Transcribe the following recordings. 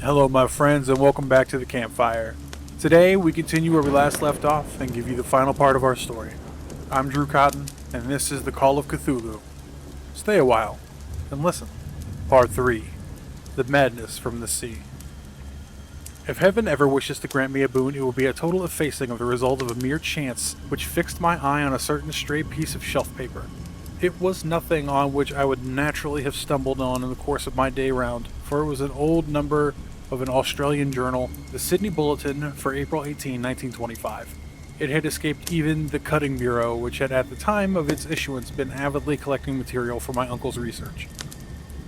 Hello my friends and welcome back to the campfire. Today we continue where we last left off and give you the final part of our story. I'm Drew Cotton and this is the Call of Cthulhu. Stay a while and listen. Part 3. The Madness from the Sea. If heaven ever wishes to grant me a boon, it will be a total effacing of the result of a mere chance which fixed my eye on a certain stray piece of shelf paper. It was nothing on which I would naturally have stumbled on in the course of my day round, for it was an old number of an Australian journal, the Sydney Bulletin for April 18, 1925. It had escaped even the Cutting Bureau, which had at the time of its issuance been avidly collecting material for my uncle's research.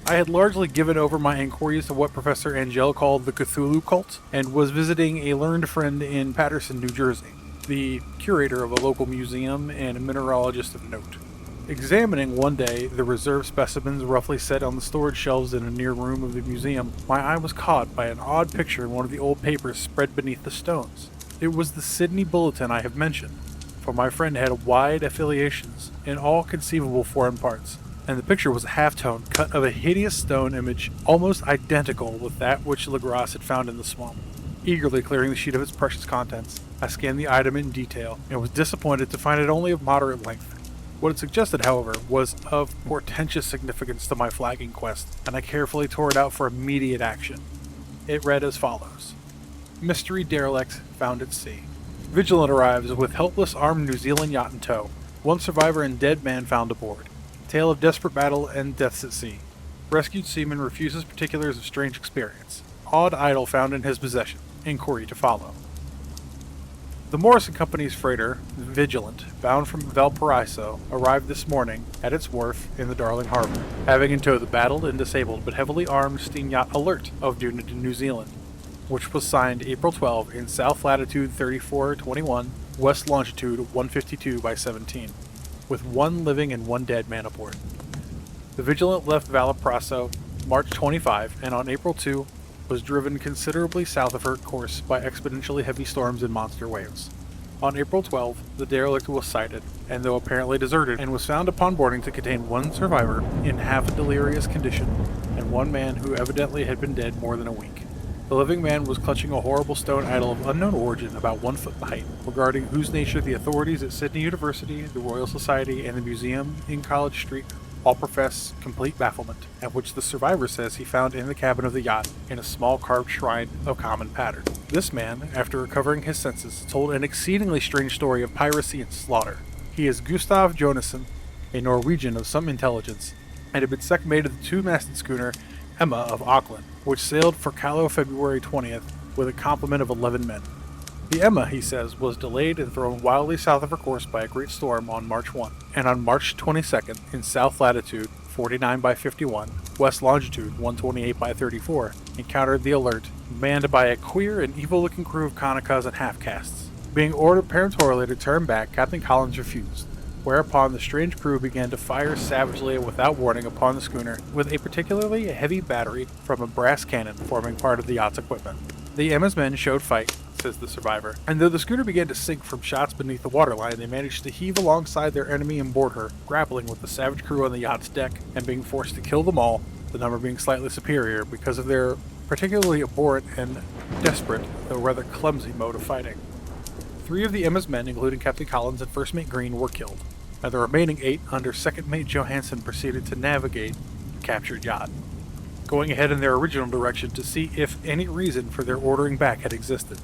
I had largely given over my inquiries to what Professor Angell called the Cthulhu cult, and was visiting a learned friend in Paterson, New Jersey, the curator of a local museum and a mineralogist of note. Examining one day the reserve specimens roughly set on the storage shelves in a near room of the museum, my eye was caught by an odd picture in one of the old papers spread beneath the stones. It was the Sydney Bulletin I have mentioned, for my friend had wide affiliations in all conceivable foreign parts, and the picture was a half-tone cut of a hideous stone image almost identical with that which Legras had found in the swamp. Eagerly clearing the sheet of its precious contents, I scanned the item in detail, and was disappointed to find it only of moderate length. What it suggested, however, was of portentous significance to my flagging quest, and I carefully tore it out for immediate action. It read as follows. Mystery derelict found at sea. Vigilant arrives with helpless armed New Zealand yacht in tow. One survivor and dead man found aboard. Tale of desperate battle and deaths at sea. Rescued seaman refuses particulars of strange experience. Odd idol found in his possession. Inquiry to follow. The Morrison Company's freighter, Vigilant, bound from Valparaiso, arrived this morning at its wharf in the Darling Harbor, having in tow the battered and disabled but heavily armed steam yacht Alert of Dunedin, New Zealand, which was signed April 12 in south latitude 3421, west longitude 152 by 17, with one living and one dead man aboard. The Vigilant left Valparaiso March 25, and on April 2 was driven considerably south of her course by exponentially heavy storms and monster waves. On April 12, the derelict was sighted, and though apparently deserted, and was found upon boarding to contain one survivor in half-delirious condition, and one man who evidently had been dead more than a week. The living man was clutching a horrible stone idol of unknown origin about 1 foot in height, regarding whose nature the authorities at Sydney University, the Royal Society, and the museum in College Street all profess complete bafflement, and which the survivor says he found in the cabin of the yacht in a small carved shrine of common pattern. This man, after recovering his senses, told an exceedingly strange story of piracy and slaughter. He is Gustav Jonassen, a Norwegian of some intelligence, and had been second mate of the two-masted schooner Emma of Auckland, which sailed for Callao February 20th with a complement of 11 men. The Emma, he says, was delayed and thrown wildly south of her course by a great storm on March 1, and on March 22nd, in south latitude 49 by 51, west longitude 128 by 34, encountered the Alert, manned by a queer and evil-looking crew of Kanakas and half-castes. Being ordered peremptorily to turn back, Captain Collins refused, whereupon the strange crew began to fire savagely and without warning upon the schooner with a particularly heavy battery from a brass cannon forming part of the yacht's equipment. The Emma's men showed fight, says the survivor, and though the schooner began to sink from shots beneath the waterline, they managed to heave alongside their enemy and board her, grappling with the savage crew on the yacht's deck and being forced to kill them all, the number being slightly superior because of their particularly abhorrent and desperate, though rather clumsy mode of fighting. 3 of the Emma's men, including Captain Collins and First Mate Green, were killed, and the remaining 8 under Second Mate Johansson proceeded to navigate the captured yacht, going ahead in their original direction to see if any reason for their ordering back had existed.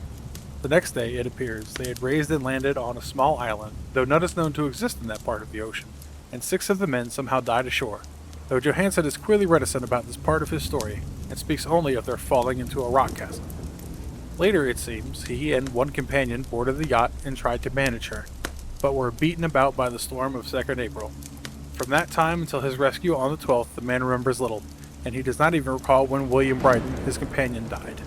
The next day, it appears, they had raised and landed on a small island, though none is known to exist in that part of the ocean, and 6 of the men somehow died ashore, though Johansson is queerly reticent about this part of his story, and speaks only of their falling into a rock chasm. Later, it seems, he and one companion boarded the yacht and tried to manage her, but were beaten about by the storm of 2nd April. From that time until his rescue on the 12th, the man remembers little, and he does not even recall when William Brighton, his companion, died.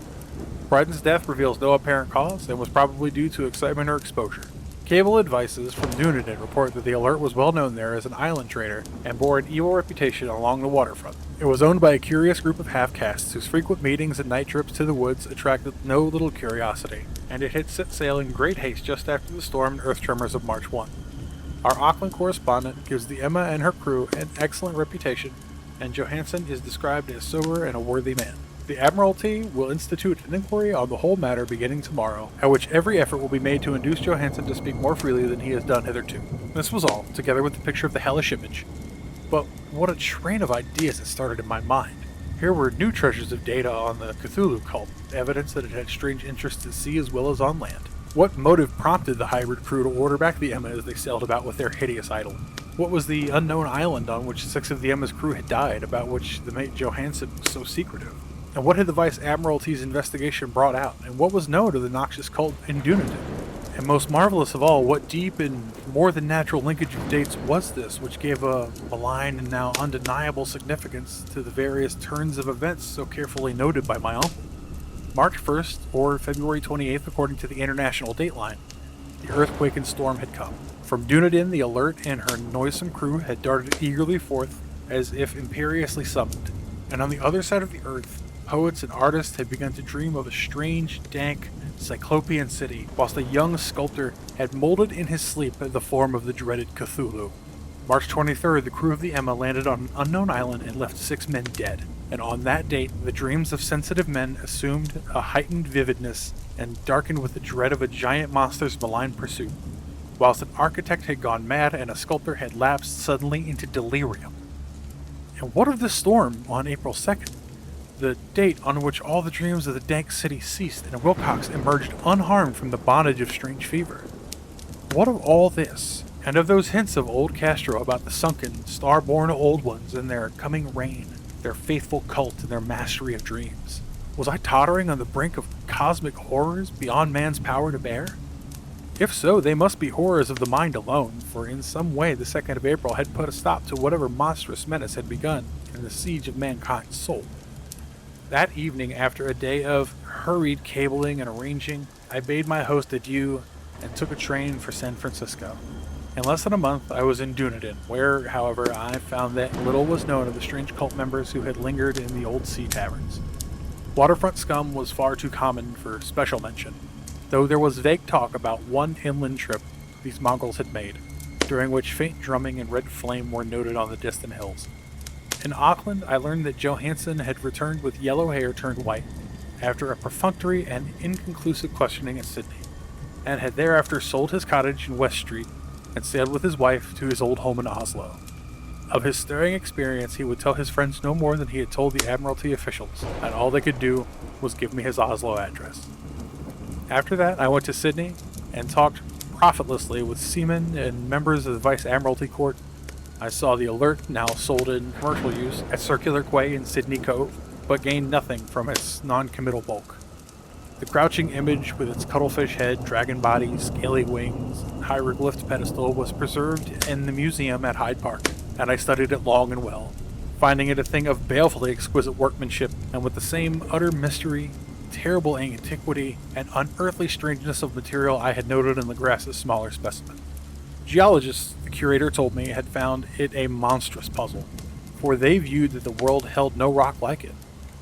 Brighton's death reveals no apparent cause and was probably due to excitement or exposure. Cable advices from Dunedin report that the Alert was well known there as an island trader and bore an evil reputation along the waterfront. It was owned by a curious group of half-castes whose frequent meetings and night trips to the woods attracted no little curiosity, and it had set sail in great haste just after the storm and earth tremors of March 1. Our Auckland correspondent gives the Emma and her crew an excellent reputation, and Johansson is described as sober and a worthy man. The Admiralty will institute an inquiry on the whole matter beginning tomorrow, at which every effort will be made to induce Johansen to speak more freely than he has done hitherto. This was all, together with the picture of the hellish image. But what a train of ideas it started in my mind. Here were new treasures of data on the Cthulhu cult, evidence that it had strange interests at sea as well as on land. What motive prompted the hybrid crew to order back the Emma as they sailed about with their hideous idol? What was the unknown island on which 6 of the Emma's crew had died, about which the mate Johansen was so secretive? And what had the Vice Admiralty's investigation brought out, and what was known of the noxious cult in Dunedin? And most marvelous of all, what deep and more than natural linkage of dates was this, which gave a malign and now undeniable significance to the various turns of events so carefully noted by my uncle? March 1st, or February 28th according to the international dateline, the earthquake and storm had come. From Dunedin, the Alert and her noisome crew had darted eagerly forth, as if imperiously summoned. And on the other side of the earth, poets and artists had begun to dream of a strange, dank, cyclopean city, whilst a young sculptor had molded in his sleep the form of the dreaded Cthulhu. March 23rd, the crew of the Emma landed on an unknown island and left 6 men dead. And on that date, the dreams of sensitive men assumed a heightened vividness and darkened with the dread of a giant monster's malign pursuit, whilst an architect had gone mad and a sculptor had lapsed suddenly into delirium. And what of the storm on April 2nd? The date on which all the dreams of the dank city ceased and Wilcox emerged unharmed from the bondage of strange fever. What of all this, and of those hints of old Castro about the sunken, star-born old ones and their coming reign, their faithful cult and their mastery of dreams? Was I tottering on the brink of cosmic horrors beyond man's power to bear? If so, they must be horrors of the mind alone, for in some way the 2nd of April had put a stop to whatever monstrous menace had begun in the siege of mankind's soul. That evening, after a day of hurried cabling and arranging, I bade my host adieu and took a train for San Francisco. In less than a month, I was in Dunedin, where, however, I found that little was known of the strange cult members who had lingered in the old sea taverns. Waterfront scum was far too common for special mention, though there was vague talk about one inland trip these Mongols had made, during which faint drumming and red flame were noted on the distant hills. In Auckland, I learned that Johansen had returned with yellow hair turned white, after a perfunctory and inconclusive questioning at Sydney, and had thereafter sold his cottage in West Street and sailed with his wife to his old home in Oslo. Of his stirring experience, he would tell his friends no more than he had told the Admiralty officials, and all they could do was give me his Oslo address. After that, I went to Sydney and talked profitlessly with seamen and members of the Vice Admiralty Court. I saw the Alert, now sold in commercial use, at Circular Quay in Sydney Cove, but gained nothing from its non-committal bulk. The crouching image with its cuttlefish head, dragon body, scaly wings, and hieroglyphed pedestal was preserved in the museum at Hyde Park, and I studied it long and well, finding it a thing of balefully exquisite workmanship, and with the same utter mystery, terrible antiquity, and unearthly strangeness of material I had noted in Legrass's smaller specimen. Geologists, the curator told me, had found it a monstrous puzzle, for they viewed that the world held no rock like it.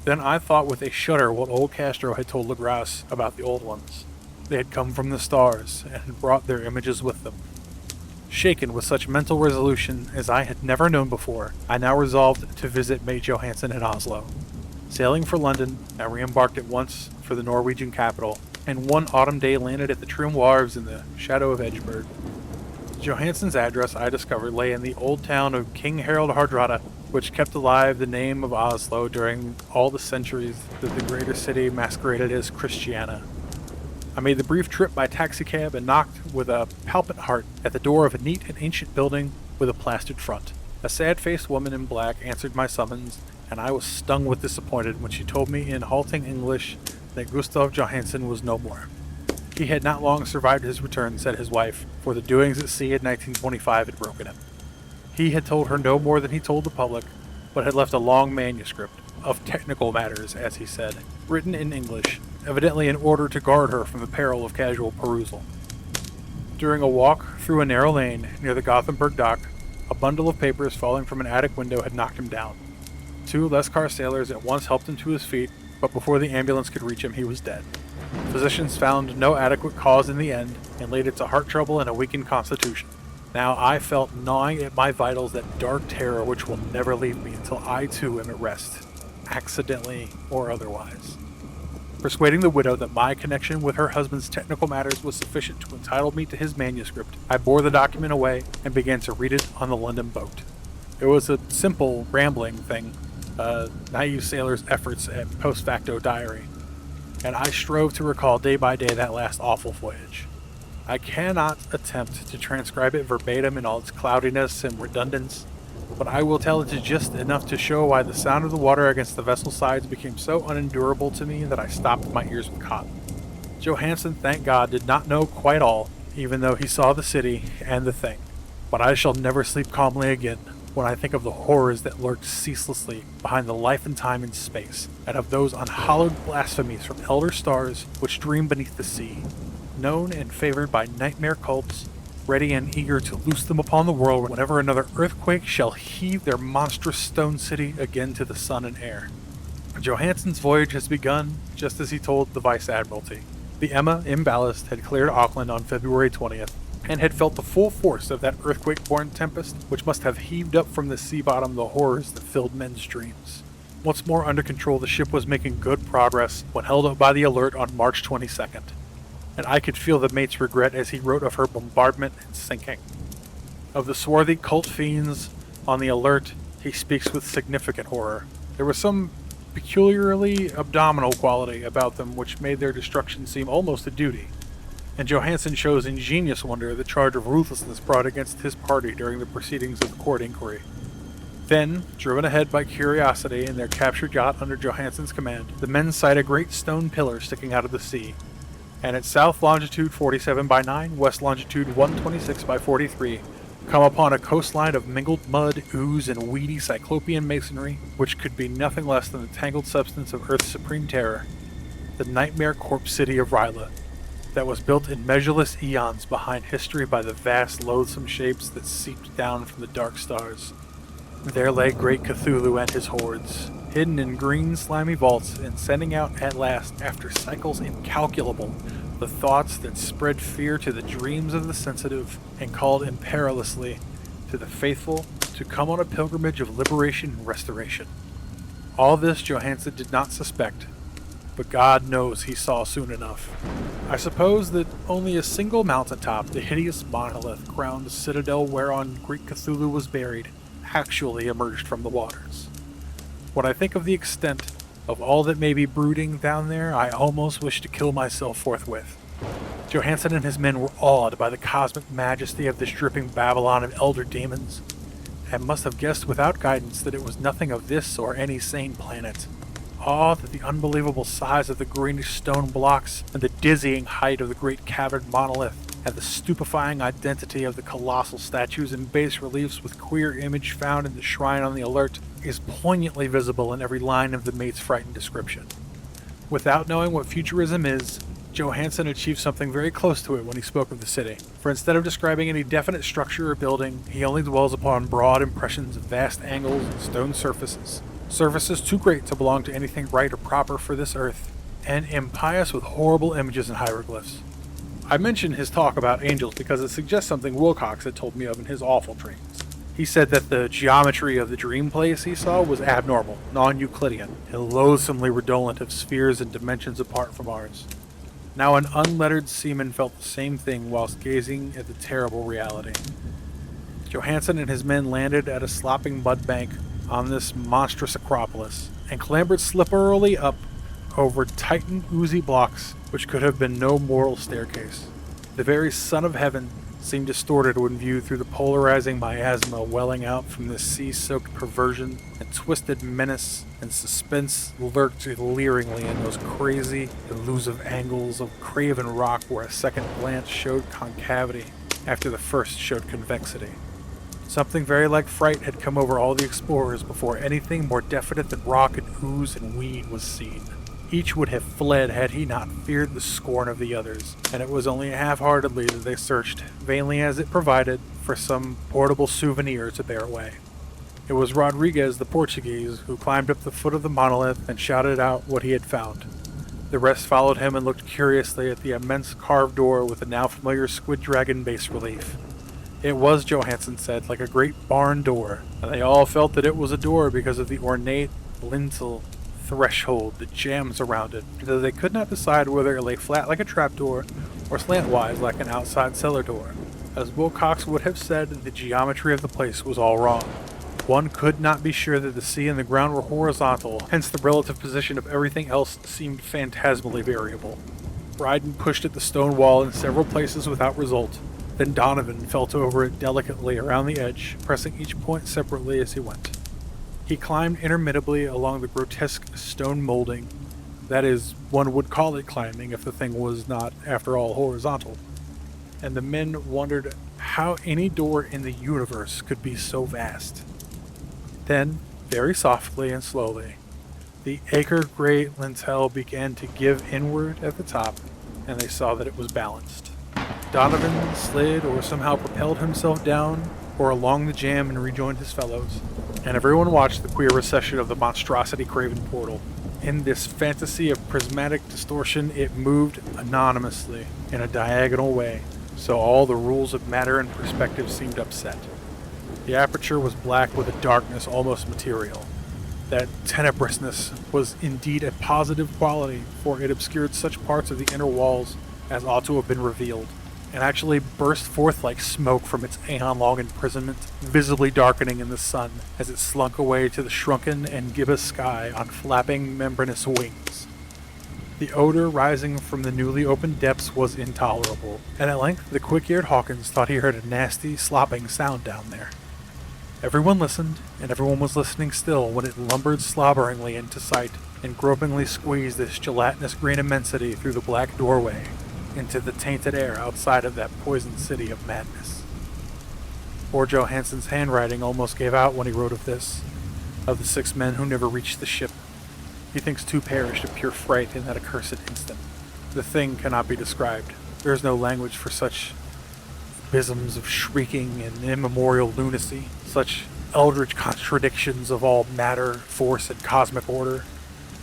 Then I thought with a shudder what old Castro had told Legrasse about the old ones. They had come from the stars, and had brought their images with them. Shaken with such mental resolution as I had never known before, I now resolved to visit Mate Johansen in Oslo. Sailing for London, I re-embarked at once for the Norwegian capital, and one autumn day landed at the trim wharves in the shadow of Edgeburg. Johansen's address, I discovered, lay in the old town of King Harald Hardrada, which kept alive the name of Oslo during all the centuries that the greater city masqueraded as Christiana. I made the brief trip by taxicab and knocked with a palpant heart at the door of a neat and ancient building with a plastered front. A sad-faced woman in black answered my summons, and I was stung with disappointment when she told me in halting English that Gustav Johansen was no more. He had not long survived his return, said his wife, for the doings at sea in 1925 had broken him. He had told her no more than he told the public, but had left a long manuscript, of technical matters, as he said, written in English, evidently in order to guard her from the peril of casual perusal. During a walk through a narrow lane near the Gothenburg dock, a bundle of papers falling from an attic window had knocked him down. 2 Lascar sailors at once helped him to his feet, but before the ambulance could reach him, he was dead. Physicians found no adequate cause in the end, and laid it to heart trouble and a weakened constitution. Now I felt gnawing at my vitals that dark terror which will never leave me until I too am at rest. accidentally or otherwise. Persuading the widow that my connection with her husband's technical matters was sufficient to entitle me to his manuscript, I bore the document away and began to read it on the London boat. It was a simple, rambling thing, a naive sailor's efforts at post-facto diary, and I strove to recall day by day that last awful voyage. I cannot attempt to transcribe it verbatim in all its cloudiness and redundance, but I will tell it just enough to show why the sound of the water against the vessel's sides became so unendurable to me that I stopped my ears with cotton. Johansen, thank God, did not know quite all, even though he saw the city and the thing. But I shall never sleep calmly again when I think of the horrors that lurked ceaselessly behind the life and time and space, and of those unhallowed blasphemies from elder stars which dream beneath the sea, known and favored by nightmare cults, ready and eager to loose them upon the world whenever another earthquake shall heave their monstrous stone city again to the sun and air. Johansen's voyage has begun just as he told the Vice Admiralty. The Emma, in ballast, had cleared Auckland on February 20th, and had felt the full force of that earthquake-born tempest which must have heaved up from the sea bottom the horrors that filled men's dreams. Once more under control, the ship was making good progress when held up by the Alert on March 22nd. And I could feel the mate's regret as he wrote of her bombardment and sinking. Of the swarthy cult fiends on the Alert, he speaks with significant horror. There was some peculiarly abdominal quality about them which made their destruction seem almost a duty, and Johansen shows ingenious wonder at the charge of ruthlessness brought against his party during the proceedings of the court inquiry. Then, driven ahead by curiosity in their captured yacht under Johansen's command, the men sight a great stone pillar sticking out of the sea, and at south longitude 47 by 9, west longitude 126 by 43, come upon a coastline of mingled mud, ooze, and weedy cyclopean masonry, which could be nothing less than the tangled substance of Earth's supreme terror, the nightmare corpse city of Ryla, that was built in measureless eons behind history by the vast, loathsome shapes that seeped down from the dark stars. There lay great Cthulhu and his hordes, hidden in green, slimy vaults, and sending out at last, after cycles incalculable, the thoughts that spread fear to the dreams of the sensitive, and called imperilously to the faithful to come on a pilgrimage of liberation and restoration. All this Johansen did not suspect, but God knows he saw soon enough. I suppose that only a single mountaintop, the hideous monolith-crowned citadel whereon great Cthulhu was buried, actually emerged from the waters. When I think of the extent of all that may be brooding down there, I almost wish to kill myself forthwith. Johansen and his men were awed by the cosmic majesty of this dripping Babylon of elder demons, and must have guessed without guidance that it was nothing of this or any sane planet. Awed at the unbelievable size of the greenish stone blocks, and the dizzying height of the great caverned monolith, and the stupefying identity of the colossal statues and bas-reliefs with queer image found in the shrine on the Alert, is poignantly visible in every line of the mate's frightened description. Without knowing what futurism is, Johansen achieved something very close to it when he spoke of the city, for instead of describing any definite structure or building, he only dwells upon broad impressions of vast angles and stone surfaces too great to belong to anything right or proper for this earth, and impious with horrible images and hieroglyphs. I mention his talk about angels because it suggests something Wilcox had told me of in his awful dreams. He said that the geometry of the dream place he saw was abnormal, non-Euclidean, and loathsomely redolent of spheres and dimensions apart from ours. Now an unlettered seaman felt the same thing whilst gazing at the terrible reality. Johansen and his men landed at a slopping mud bank on this monstrous acropolis, and clambered slipperily up over tightened, oozy blocks which could have been no mortal staircase. The very sun of heaven seemed distorted when viewed through the polarizing miasma welling out from this sea-soaked perversion, and twisted menace and suspense lurked leeringly in those crazy, elusive angles of craven rock where a second glance showed concavity after the first showed convexity. Something very like fright had come over all the explorers before anything more definite than rock and ooze and weed was seen. Each would have fled had he not feared the scorn of the others, and it was only half-heartedly that they searched, vainly as it provided, for some portable souvenir to bear away. It was Rodriguez, the Portuguese, who climbed up the foot of the monolith and shouted out what he had found. The rest followed him and looked curiously at the immense carved door with the now familiar squid dragon bas-relief. It was, Johansen said, like a great barn door, and they all felt that it was a door because of the ornate, lintel, threshold, the jambs around it, though they could not decide whether it lay flat like a trapdoor or slantwise like an outside cellar door. As Wilcox would have said, the geometry of the place was all wrong. One could not be sure that the sea and the ground were horizontal, hence the relative position of everything else seemed phantasmally variable. Bryden pushed at the stone wall in several places without result. Then Donovan felt over it delicately around the edge, pressing each point separately as he went. He climbed intermittently along the grotesque stone molding. That is, one would call it climbing if the thing was not, after all, horizontal. And the men wondered how any door in the universe could be so vast. Then, very softly and slowly, the acre-gray lintel began to give inward at the top, and they saw that it was balanced. Donovan slid or somehow propelled himself down or along the jamb and rejoined his fellows, and everyone watched the queer recession of the monstrosity-craven portal. In this fantasy of prismatic distortion, it moved anonymously in a diagonal way, so all the rules of matter and perspective seemed upset. The aperture was black with a darkness almost material. That tenebrousness was indeed a positive quality, for it obscured such parts of the inner walls as ought to have been revealed, and actually burst forth like smoke from its aeon-long imprisonment, visibly darkening in the sun as it slunk away to the shrunken and gibbous sky on flapping membranous wings. The odor rising from the newly opened depths was intolerable, and at length the quick-eared Hawkins thought he heard a nasty, slopping sound down there. Everyone listened, and everyone was listening still when it lumbered slobberingly into sight and gropingly squeezed this gelatinous green immensity through the black doorway into the tainted air outside of that poisoned city of madness. Poor Johansen's handwriting almost gave out when he wrote of this, of the 6 men who never reached the ship. He thinks 2 perished of pure fright in that accursed instant. The thing cannot be described. There is no language for such abysms of shrieking and immemorial lunacy, such eldritch contradictions of all matter, force, and cosmic order.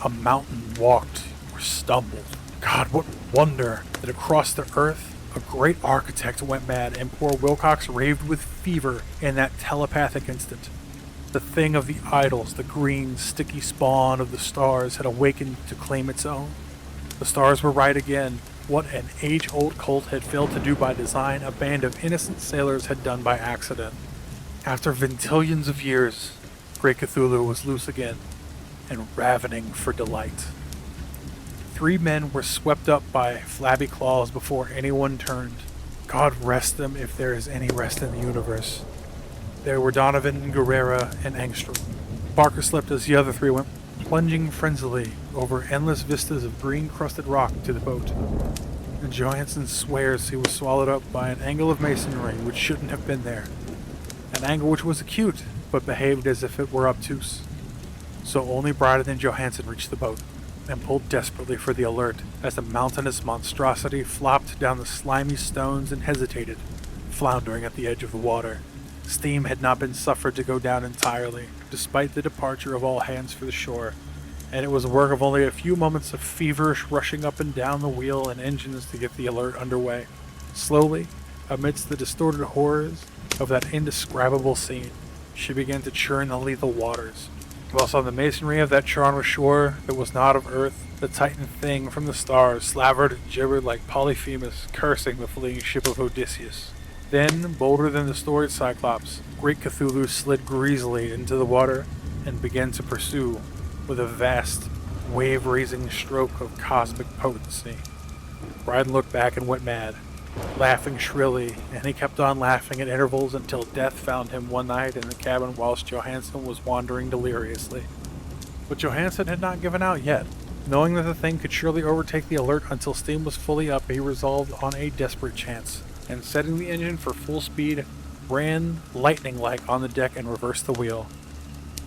A mountain walked or stumbled. God, what wonder that across the earth a great architect went mad, and poor Wilcox raved with fever in that telepathic instant. The thing of the idols, the green, sticky spawn of the stars, had awakened to claim its own. The stars were right again. What an age-old cult had failed to do by design, a band of innocent sailors had done by accident. After vintillions of years, great Cthulhu was loose again, and ravening for delight. 3 men were swept up by flabby claws before anyone turned. God rest them if there is any rest in the universe. There were Donovan, Guerrera, and Engstrom. Barker slipped as the other 3 went plunging frenziedly over endless vistas of green-crusted rock to the boat. And Johansen swears he was swallowed up by an angle of masonry which shouldn't have been there. An angle which was acute, but behaved as if it were obtuse. So only Bryden and Johansen reached the boat, and pulled desperately for the alert as the mountainous monstrosity flopped down the slimy stones and hesitated, floundering at the edge of the water. Steam had not been suffered to go down entirely, despite the departure of all hands for the shore, and it was a work of only a few moments of feverish rushing up and down the wheel and engines to get the alert underway. Slowly, amidst the distorted horrors of that indescribable scene, she began to churn the lethal waters, whilst on the masonry of that charnel shore that was not of earth, the titan thing from the stars slavered and gibbered like Polyphemus, cursing the fleeing ship of Odysseus. Then, bolder than the storied Cyclops, great Cthulhu slid greasily into the water and began to pursue with a vast, wave-raising stroke of cosmic potency. Bryden looked back and went mad, laughing shrilly, and he kept on laughing at intervals until death found him one night in the cabin whilst Johansen was wandering deliriously. But Johansen had not given out yet. Knowing that the thing could surely overtake the alert until steam was fully up, he resolved on a desperate chance, and setting the engine for full speed, ran lightning-like on the deck and reversed the wheel.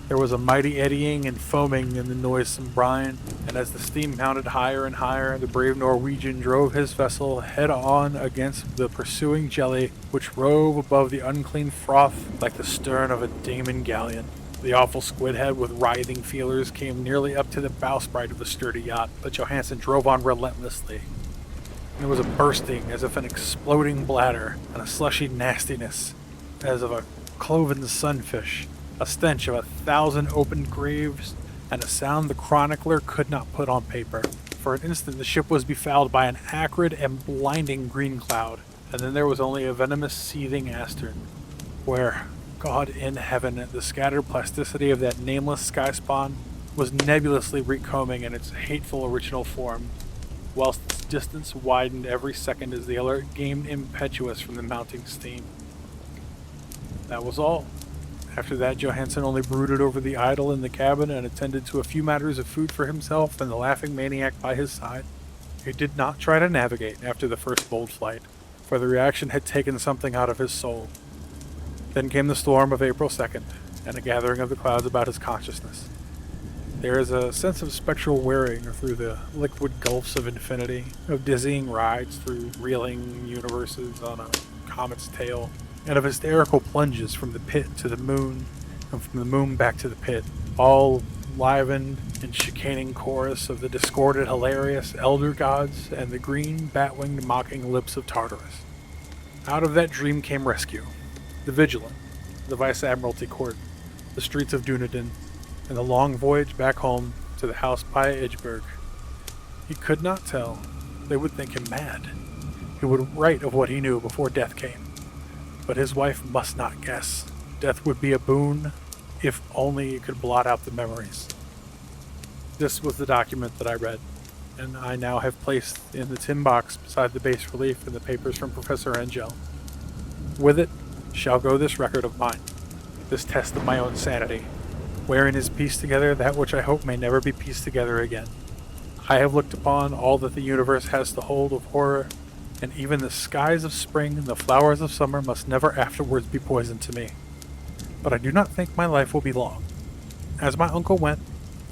There was a mighty eddying and foaming in the noisome brine, and as the steam mounted higher and higher, the brave Norwegian drove his vessel head-on against the pursuing jelly, which rove above the unclean froth like the stern of a Damon galleon. The awful squid head with writhing feelers came nearly up to the bowsprit of the sturdy yacht, but Johansen drove on relentlessly. There was a bursting as of an exploding bladder, and a slushy nastiness as of a cloven sunfish, a stench of 1,000 opened graves, and a sound the chronicler could not put on paper. For an instant, the ship was befouled by an acrid and blinding green cloud, and then there was only a venomous, seething astern, where, God in heaven, the scattered plasticity of that nameless sky spawn was nebulously recombing in its hateful original form, whilst its distance widened every second as the alert gained impetuous from the mounting steam. That was all. After that, Johansen only brooded over the idol in the cabin and attended to a few matters of food for himself and the laughing maniac by his side. He did not try to navigate after the first bold flight, for the reaction had taken something out of his soul. Then came the storm of April 2nd, and a gathering of the clouds about his consciousness. There is a sense of spectral whirring through the liquid gulfs of infinity, of dizzying rides through reeling universes on a comet's tail, and of hysterical plunges from the pit to the moon, and from the moon back to the pit, all livened in chicaning chorus of the discordant, hilarious elder gods and the green, bat-winged, mocking lips of Tartarus. Out of that dream came rescue. The Vigilant, the Vice Admiralty Court, the streets of Dunedin, and the long voyage back home to the house by Edgeburg. He could not tell. They would think him mad. He would write of what he knew before death came. But his wife must not guess. Death would be a boon, if only it could blot out the memories. This was the document that I read, and I now have placed in the tin box beside the bas relief and the papers from Professor Angel. With it shall go this record of mine, this test of my own sanity, wherein is pieced together that which I hope may never be pieced together again. I have looked upon all that the universe has to hold of horror, and even the skies of spring and the flowers of summer must never afterwards be poison to me. But I do not think my life will be long. As my uncle went,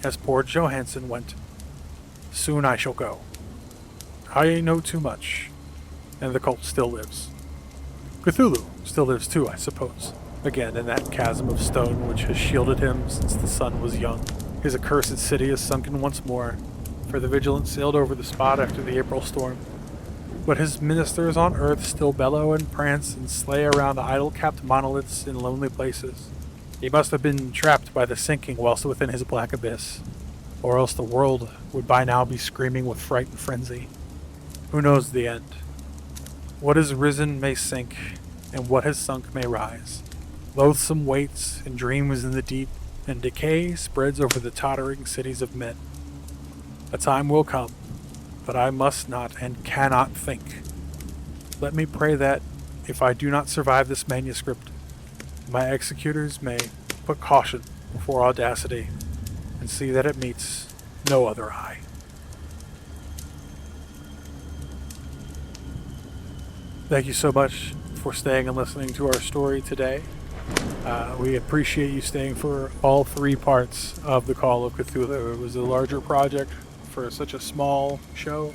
as poor Johansen went, soon I shall go. I know too much, and the cult still lives. Cthulhu still lives too, I suppose, again in that chasm of stone which has shielded him since the sun was young. His accursed city is sunken once more, for the Vigilant sailed over the spot after the April storm. But his ministers on earth still bellow and prance and slay around idol-capped monoliths in lonely places. He must have been trapped by the sinking whilst within his black abyss, or else the world would by now be screaming with fright and frenzy. Who knows the end? What is risen may sink, and what has sunk may rise. Loathsome waits and dreams in the deep, and decay spreads over the tottering cities of men. A time will come, but I must not and cannot think. Let me pray that, if I do not survive this manuscript, my executors may put caution before audacity, and see that it meets no other eye. Thank you so much for staying and listening to our story today. We appreciate you staying for all 3 parts of the Call of Cthulhu. It was a larger project for such a small show.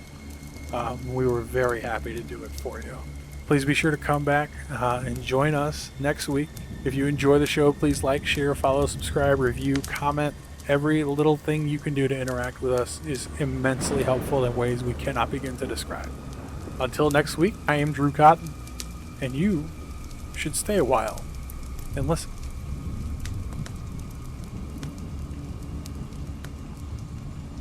We were very happy to do it for you. Please be sure to come back and join us next week. If you enjoy the show, please like, share, follow, subscribe, review, comment. Every little thing you can do to interact with us is immensely helpful in ways we cannot begin to describe. Until next week, I am Drew Cotton, and you should stay a while and listen.